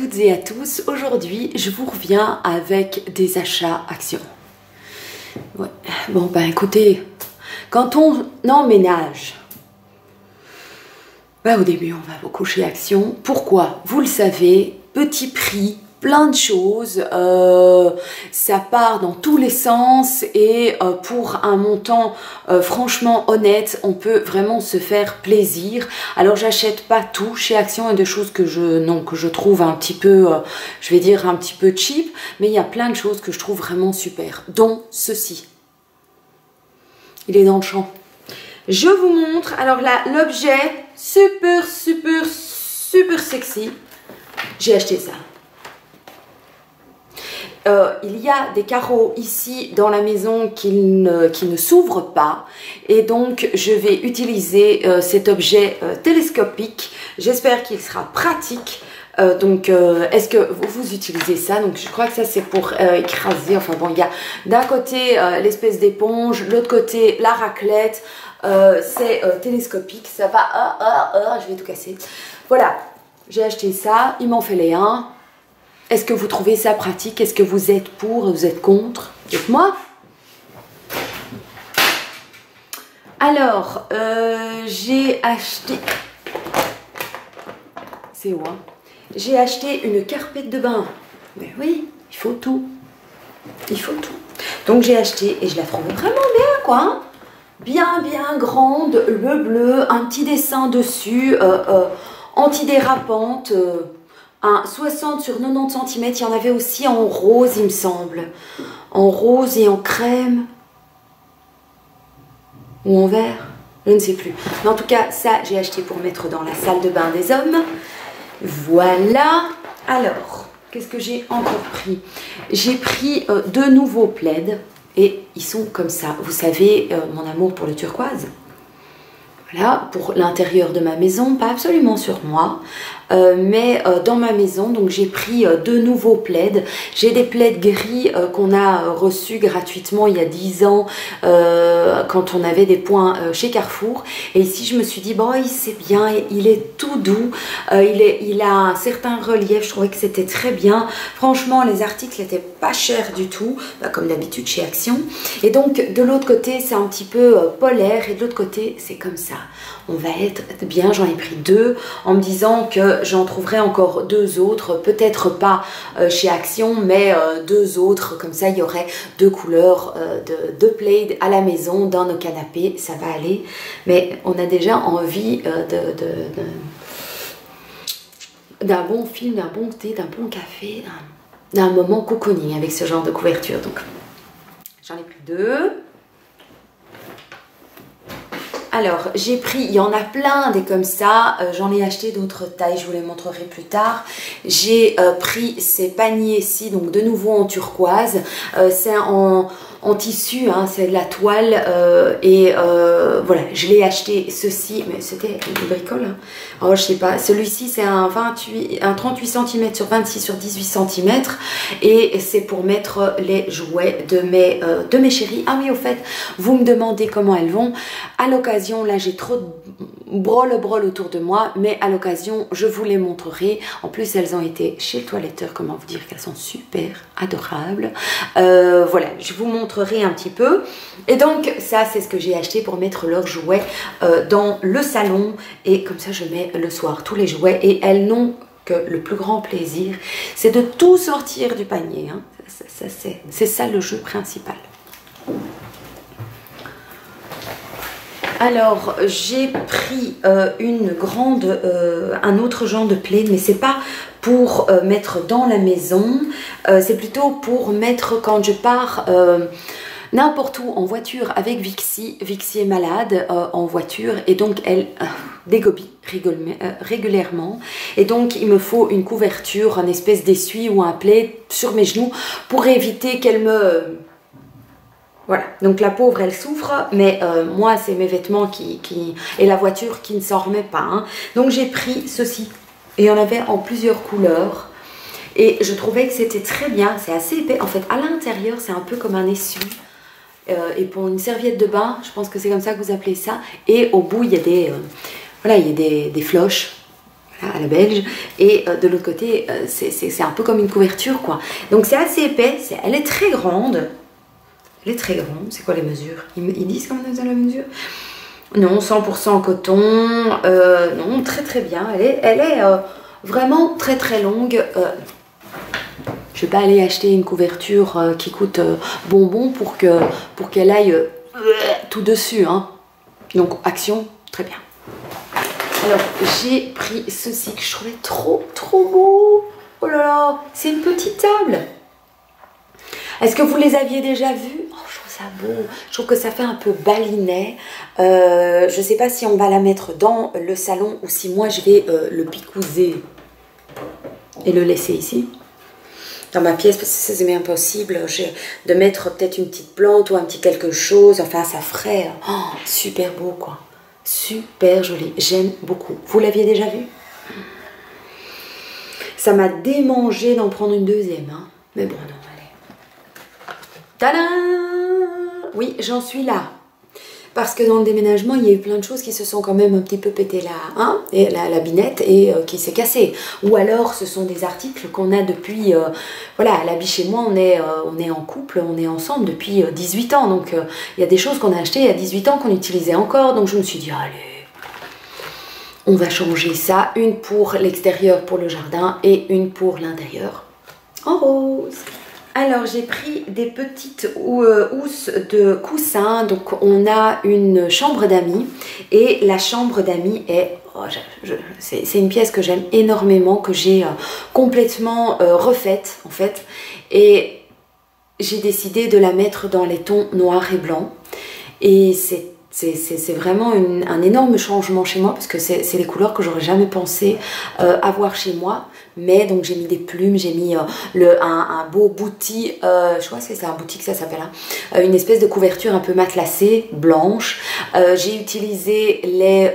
toutes et à tous. Aujourd'hui, je vous reviens avec des achats actions. Ouais. Bon, ben écoutez, quand on emménage, ben, au début, on va beaucoup chez Action. Pourquoi? Vous le savez, petit prix, plein de choses, ça part dans tous les sens et pour un montant franchement honnête, on peut vraiment se faire plaisir. Alors j'achète pas tout chez Action, il y a des choses que je trouve un petit peu, je vais dire un petit peu cheap, mais il y a plein de choses que je trouve vraiment super, dont ceci. Il est dans le champ. Je vous montre, alors là, l'objet super sexy, j'ai acheté ça. Il y a des carreaux ici dans la maison qui ne s'ouvrent pas et donc je vais utiliser cet objet télescopique. J'espère qu'il sera pratique. Est-ce que vous utilisez ça? Donc je crois que ça c'est pour écraser. Enfin bon, il y a d'un côté l'espèce d'éponge, de l'autre côté la raclette. C'est télescopique. Ça va. Je vais tout casser. Voilà, j'ai acheté ça. Il m'en fallait un. Est-ce que vous trouvez ça pratique? Est-ce que vous êtes pour? Vous êtes contre? Dites-moi. Alors, j'ai acheté... C'est où, hein? J'ai acheté une carpette de bain. Mais oui, il faut tout. Il faut tout. Donc j'ai acheté et je la trouve vraiment bien, quoi. Hein? Bien grande, le bleu, un petit dessin dessus, antidérapante. Un 60 sur 90 cm, il y en avait aussi en rose, il me semble. En rose et en crème. Ou en vert, je ne sais plus. Mais en tout cas, ça, j'ai acheté pour mettre dans la salle de bain des hommes. Voilà. Alors, qu'est-ce que j'ai encore pris? J'ai pris deux nouveaux plaids. Et ils sont comme ça. Vous savez, mon amour pour le turquoise. Voilà, pour l'intérieur de ma maison, pas absolument sur moi, mais dans ma maison. Donc j'ai pris deux nouveaux plaids. J'ai des plaids gris qu'on a reçus gratuitement il y a 10 ans quand on avait des points chez Carrefour. Et ici je me suis dit, bon, c'est bien, il est tout doux, il a un certain relief, je trouvais que c'était très bien. Franchement, les articles n'étaient pas chers du tout, comme d'habitude chez Action. Et donc de l'autre côté, c'est un petit peu polaire et de l'autre côté, c'est comme ça. On va être bien, j'en ai pris deux en me disant que j'en trouverai encore deux autres, peut-être pas chez Action, mais deux autres, comme ça il y aurait deux couleurs de plaid à la maison, dans nos canapés, ça va aller. Mais on a déjà envie d'un bon film, d'un bon thé, d'un bon café, d'un moment cocooning avec ce genre de couverture. Donc j'en ai pris deux. Alors, j'ai pris, il y en a plein des comme ça, j'en ai acheté d'autres tailles, je vous les montrerai plus tard. J'ai pris ces paniers-ci, donc de nouveau en turquoise, c'est en tissu, hein, c'est de la toile, voilà, je l'ai acheté ceci, mais c'était une bricole, hein. Alors je sais pas, celui-ci c'est un 38 cm sur 26 sur 18 cm, et c'est pour mettre les jouets de mes chéris. Ah mais au fait, vous me demandez comment elles vont. À l'occasion, là j'ai trop de brol autour de moi, mais à l'occasion je vous les montrerai. En plus elles ont été chez le toiletteur, comment vous dire qu'elles sont super adorables. Voilà, je vous montrerai un petit peu. Et donc ça c'est ce que j'ai acheté pour mettre leurs jouets dans le salon, et comme ça je mets le soir tous les jouets, et elles n'ont que le plus grand plaisir, c'est de tout sortir du panier, hein. C'est ça le jeu principal. Alors j'ai pris un autre genre de plaid, mais c'est pas pour mettre dans la maison, c'est plutôt pour mettre quand je pars n'importe où en voiture avec Vixie. Vixie est malade en voiture et donc elle dégobie régulièrement, et donc il me faut une couverture, un espèce d'essuie ou un plaid sur mes genoux pour éviter qu'elle me... Voilà, donc la pauvre elle souffre, mais moi c'est mes vêtements et la voiture qui ne s'en remet pas, hein. Donc j'ai pris ceci, et il y en avait en plusieurs couleurs, et je trouvais que c'était très bien, c'est assez épais, en fait à l'intérieur c'est un peu comme un essuie, et pour une serviette de bain, je pense que c'est comme ça que vous appelez ça, et au bout il y a des, voilà, il y a des floches, voilà, à la belge, et de l'autre côté, c'est un peu comme une couverture, quoi. Donc c'est assez épais, elle est très grande. Elle est très grande. C'est quoi les mesures? Ils disent comment on a la mesure? Non, 100% coton. Non, très très bien. Elle est vraiment très très longue. Je vais pas aller acheter une couverture qui coûte bonbon pour qu'elle aille tout dessus. Hein. Donc action, très bien. Alors j'ai pris ceci que je trouvais trop trop beau. Oh là là, c'est une petite table. Est-ce que vous les aviez déjà vus? Oh, je trouve ça beau. Je trouve que ça fait un peu balinet. Je ne sais pas si on va la mettre dans le salon ou si moi je vais le picouser et le laisser ici. Dans ma pièce, parce que c'est bien possible de mettre peut-être une petite plante ou un petit quelque chose. Enfin, ça ferait super beau, quoi. Super joli. J'aime beaucoup. Vous l'aviez déjà vu? Ça m'a démangé d'en prendre une deuxième. Hein. Mais bon, non. Tadam! Oui, j'en suis là. Parce que dans le déménagement, il y a eu plein de choses qui se sont quand même un petit peu pété la binette et qui s'est cassée. Ou alors, ce sont des articles qu'on a depuis... voilà, à l'habit chez moi, on est en couple, on est ensemble depuis 18 ans. Donc, il y a des choses qu'on a achetées il y a 18 ans qu'on utilisait encore. Donc, je me suis dit, allez, on va changer ça. Une pour l'extérieur, pour le jardin, et une pour l'intérieur. En rose. Alors j'ai pris des petites housses de coussins, donc on a une chambre d'amis et la chambre d'amis est, c'est une pièce que j'aime énormément, que j'ai complètement refaite en fait et j'ai décidé de la mettre dans les tons noir et blanc et c'est vraiment un énorme changement chez moi parce que c'est les couleurs que j'aurais jamais pensé avoir chez moi. Mais donc j'ai mis des plumes, j'ai mis un beau bouti, je crois que c'est un bouti que ça s'appelle, hein, une espèce de couverture un peu matelassée, blanche. J'ai utilisé les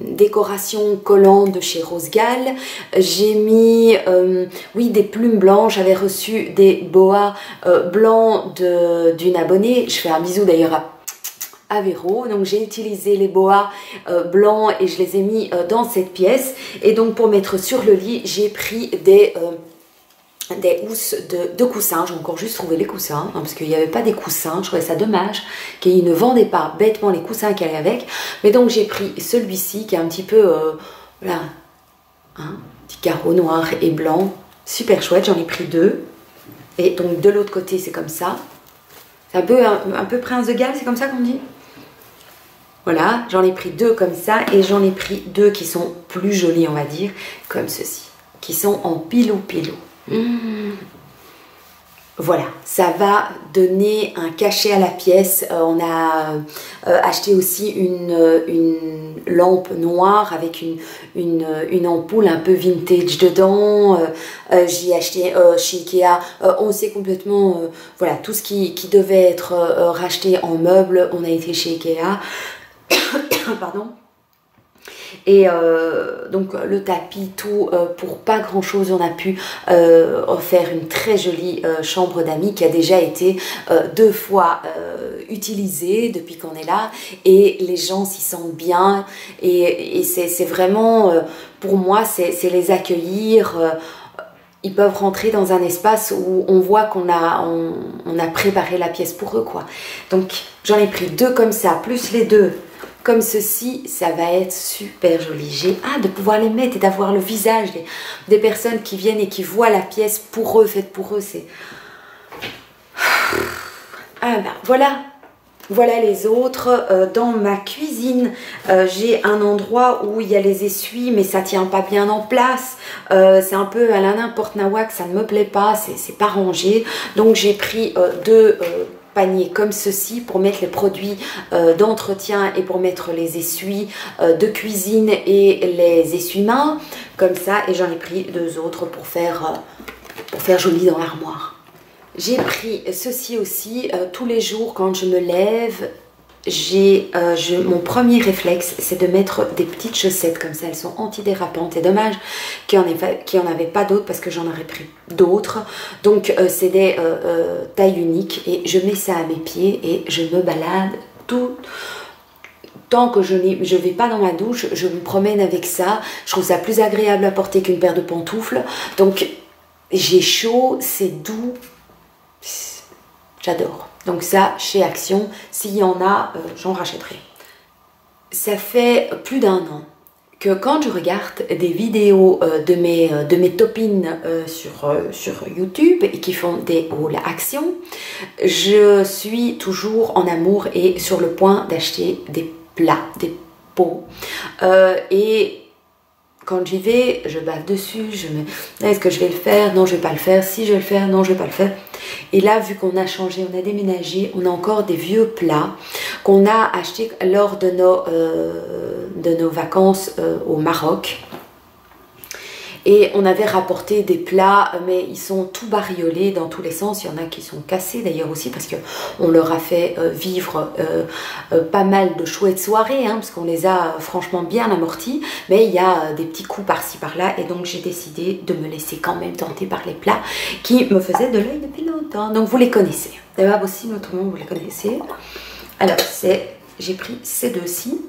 décorations collantes de chez Rose Gall. J'ai mis, oui, des plumes blanches. J'avais reçu des boas blancs d'une abonnée. Je fais un bisou d'ailleurs à Véro, donc j'ai utilisé les boas blancs et je les ai mis dans cette pièce et donc pour mettre sur le lit j'ai pris des housses de coussins. J'ai encore juste trouvé les coussins hein, parce qu'il n'y avait pas des coussins, je trouvais ça dommage qu'ils ne vendaient pas bêtement les coussins qu'il y avait avec, mais donc j'ai pris celui-ci qui est un petit peu voilà, hein, petit carreau noir et blanc, super chouette, j'en ai pris deux et donc de l'autre côté c'est comme ça, c'est un peu Prince de Galles, c'est comme ça qu'on dit. Voilà, j'en ai pris deux comme ça et j'en ai pris deux qui sont plus jolis, on va dire, comme ceci, qui sont en pilou-pilou. Voilà, ça va donner un cachet à la pièce. On a acheté aussi une lampe noire avec une ampoule un peu vintage dedans. J'ai acheté chez Ikea, on sait complètement, voilà, tout ce qui devait être racheté en meubles, on a été chez Ikea. Pardon. Et donc le tapis, tout pour pas grand chose, on a pu faire une très jolie chambre d'amis qui a déjà été 2 fois utilisée depuis qu'on est là et les gens s'y sentent bien et c'est vraiment pour moi c'est les accueillir. Ils peuvent rentrer dans un espace où on voit qu'on a préparé la pièce pour eux quoi. Donc j'en ai pris 2 comme ça plus les 2 comme ceci, ça va être super joli. J'ai hâte de pouvoir les mettre et d'avoir le visage des personnes qui viennent et qui voient la pièce pour eux, faite pour eux. C'est... Ah ben voilà, voilà les autres. Dans ma cuisine, j'ai un endroit où il y a les essuies, mais ça tient pas bien en place. C'est un peu à la n'importe nawak, ça ne me plaît pas, c'est pas rangé. Donc j'ai pris 2... panier comme ceci pour mettre les produits d'entretien et pour mettre les essuies de cuisine et les essuie-mains comme ça et j'en ai pris 2 autres pour faire joli dans l'armoire. J'ai pris ceci aussi tous les jours quand je me lève. Mon premier réflexe c'est de mettre des petites chaussettes comme ça, elles sont antidérapantes. C'est dommage qu'il n'y en avait pas d'autres parce que j'en aurais pris d'autres. Donc c'est des tailles uniques et je mets ça à mes pieds et je me balade tant que je ne vais pas dans ma douche, je me promène avec ça. Je trouve ça plus agréable à porter qu'une paire de pantoufles. Donc j'ai chaud, c'est doux. J'adore. Donc ça, chez Action, s'il y en a, j'en rachèterai. Ça fait plus d'1 an que quand je regarde des vidéos de mes copines sur YouTube et qui font des hauls Action, je suis toujours en amour et sur le point d'acheter des plats, des pots. Et quand j'y vais, je bave dessus, je me dis, est-ce que je vais le faire? Non, je vais pas le faire. Si je vais le faire, non, je vais pas le faire. Et là, vu qu'on a changé, on a déménagé, on a encore des vieux plats qu'on a achetés lors de nos vacances au Maroc. Et on avait rapporté des plats, mais ils sont tout bariolés dans tous les sens. Il y en a qui sont cassés d'ailleurs aussi parce qu'on leur a fait vivre pas mal de chouettes soirées, hein, parce qu'on les a franchement bien amortis. Mais il y a des petits coups par-ci par-là et donc j'ai décidé de me laisser quand même tenter par les plats qui me faisaient de l'œil depuis longtemps. Donc vous les connaissez. D'abord aussi, notamment, vous les connaissez. Alors, j'ai pris ces deux-ci.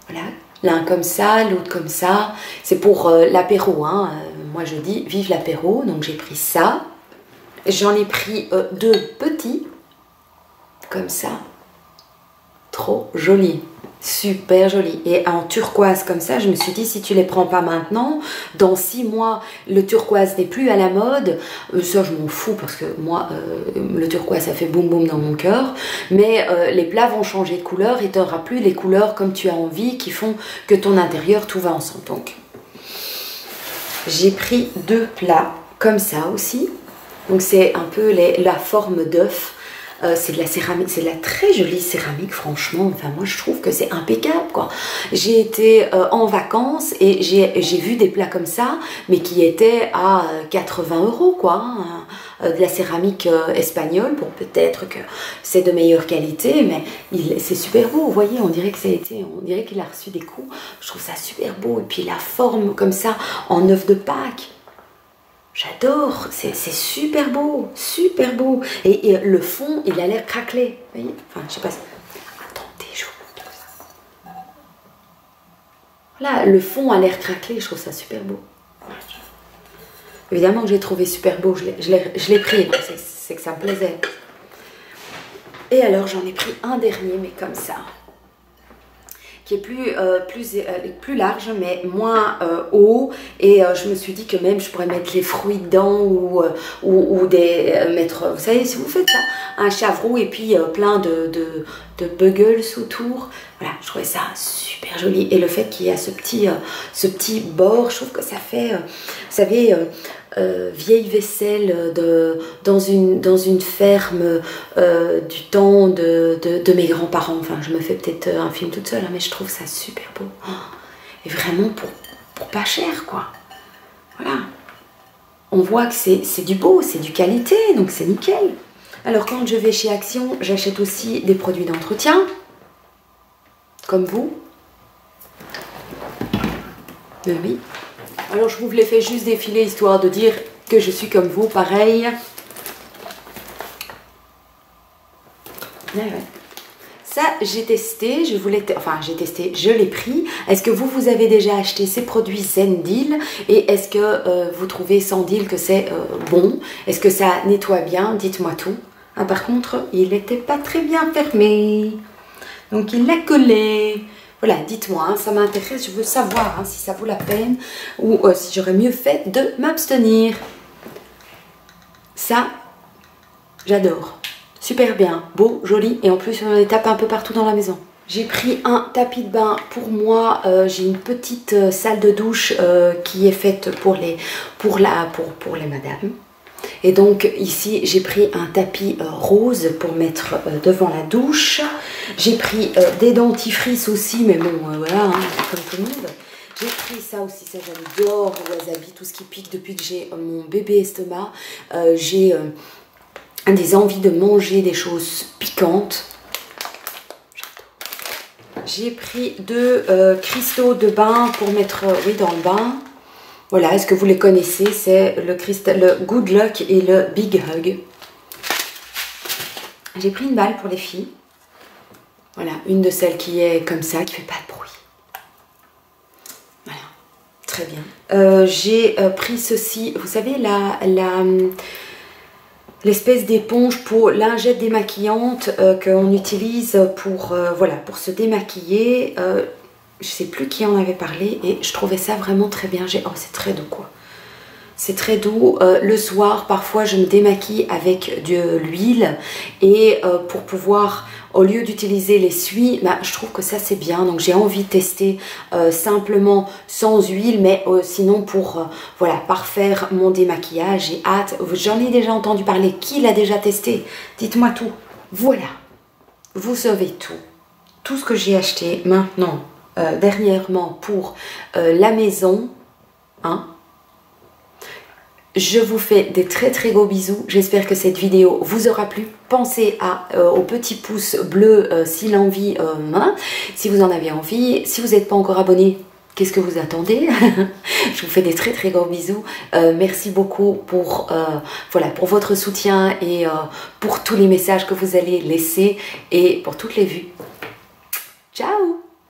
Voilà. L'un comme ça, l'autre comme ça. C'est pour l'apéro, hein. Moi je dis vive l'apéro, donc j'ai pris ça. J'en ai pris 2 petits, comme ça. Trop joli, super joli. Et en turquoise comme ça, je me suis dit si tu les prends pas maintenant, dans 6 mois, le turquoise n'est plus à la mode. Ça je m'en fous parce que moi, le turquoise ça fait boum boum dans mon cœur. Mais les plats vont changer de couleur et tu n'auras plus les couleurs comme tu as envie qui font que ton intérieur tout va ensemble. Donc j'ai pris 2 plats comme ça aussi. Donc c'est un peu la forme d'œuf. C'est de la céramique, c'est de la très jolie céramique franchement, enfin moi je trouve que c'est impeccable quoi. J'ai été en vacances et j'ai vu des plats comme ça mais qui étaient à 80 € quoi, hein, de la céramique espagnole, bon peut-être que c'est de meilleure qualité mais c'est super beau, vous voyez, on dirait qu'il a reçu des coups, je trouve ça super beau et puis la forme comme ça en œuf de Pâques. J'adore, c'est super beau, super beau. Et le fond, il a l'air craquelé. Vous voyez? Enfin, je sais pas. Attendez, je vous montre ça. Voilà, le fond a l'air craquelé, je trouve ça super beau. Évidemment que j'ai trouvé super beau, je l'ai pris, c'est que ça me plaisait. Et alors, j'en ai pris un dernier, mais comme ça. Qui est plus large mais moins haut et je me suis dit que même je pourrais mettre les fruits dedans ou mettre, vous savez, si vous faites ça, un chavroux et puis plein de buggles autour, voilà, je trouvais ça super joli et le fait qu'il y a ce petit bord, je trouve que ça fait, vous savez, vieille vaisselle dans une ferme du temps de mes grands-parents. Enfin, je me fais peut-être un film toute seule, hein, mais je trouve ça super beau. Oh, et vraiment pour pas cher, quoi. Voilà. On voit que c'est du beau, c'est du qualité, donc c'est nickel. Alors, quand je vais chez Action, j'achète aussi des produits d'entretien, comme vous. Oui. Alors je vous les fais juste défiler histoire de dire que je suis comme vous, pareil. Ouais. Ça j'ai testé, je l'ai pris. Est-ce que vous avez déjà acheté ces produits Zendil et est-ce que vous trouvez Zendil que c'est bon? Est-ce que ça nettoie bien? Dites-moi tout. Ah, par contre, il n'était pas très bien fermé. Donc il l'a collé. Voilà, dites-moi, hein, ça m'intéresse, je veux savoir hein, si ça vaut la peine ou si j'aurais mieux fait de m'abstenir. Ça, j'adore. Super bien, beau, joli et en plus on les tape un peu partout dans la maison. J'ai pris un tapis de bain pour moi, j'ai une petite salle de douche qui est faite pour les madames. Et donc ici j'ai pris un tapis rose pour mettre devant la douche. J'ai pris des dentifrices aussi, mais bon voilà, hein, comme tout le monde. J'ai pris ça aussi, ça j'adore le wasabi, tout ce qui pique depuis que j'ai mon bébé estomac. J'ai des envies de manger des choses piquantes. J'ai pris 2 cristaux de bain pour mettre oui, dans le bain. Voilà, est-ce que vous les connaissez? C'est le Good Luck et le Big Hug. J'ai pris une balle pour les filles. Voilà, une de celles qui est comme ça, qui fait pas de bruit. Voilà, très bien. J'ai pris ceci, vous savez, l'espèce d'éponge pour lingette démaquillante qu'on utilise pour, voilà, pour se démaquiller. Je sais plus qui en avait parlé et je trouvais ça vraiment très bien. Oh, c'est très doux quoi. C'est très doux. Le soir, parfois, je me démaquille avec de l'huile et pour pouvoir, au lieu d'utiliser l'essuie, bah, je trouve que ça c'est bien. Donc j'ai envie de tester simplement sans huile, mais sinon pour voilà, parfaire mon démaquillage. J'ai hâte. J'en ai déjà entendu parler. Qui l'a déjà testé? Dites-moi tout. Voilà. Vous savez tout. Tout ce que j'ai acheté maintenant, dernièrement pour la maison. Hein? Je vous fais des très très gros bisous. J'espère que cette vidéo vous aura plu. Pensez au petit pouce bleu si l'envie, si vous en avez envie. Si vous n'êtes pas encore abonné, qu'est-ce que vous attendez? Je vous fais des très très gros bisous. Merci beaucoup pour, voilà, pour votre soutien et pour tous les messages que vous allez laisser et pour toutes les vues. Ciao!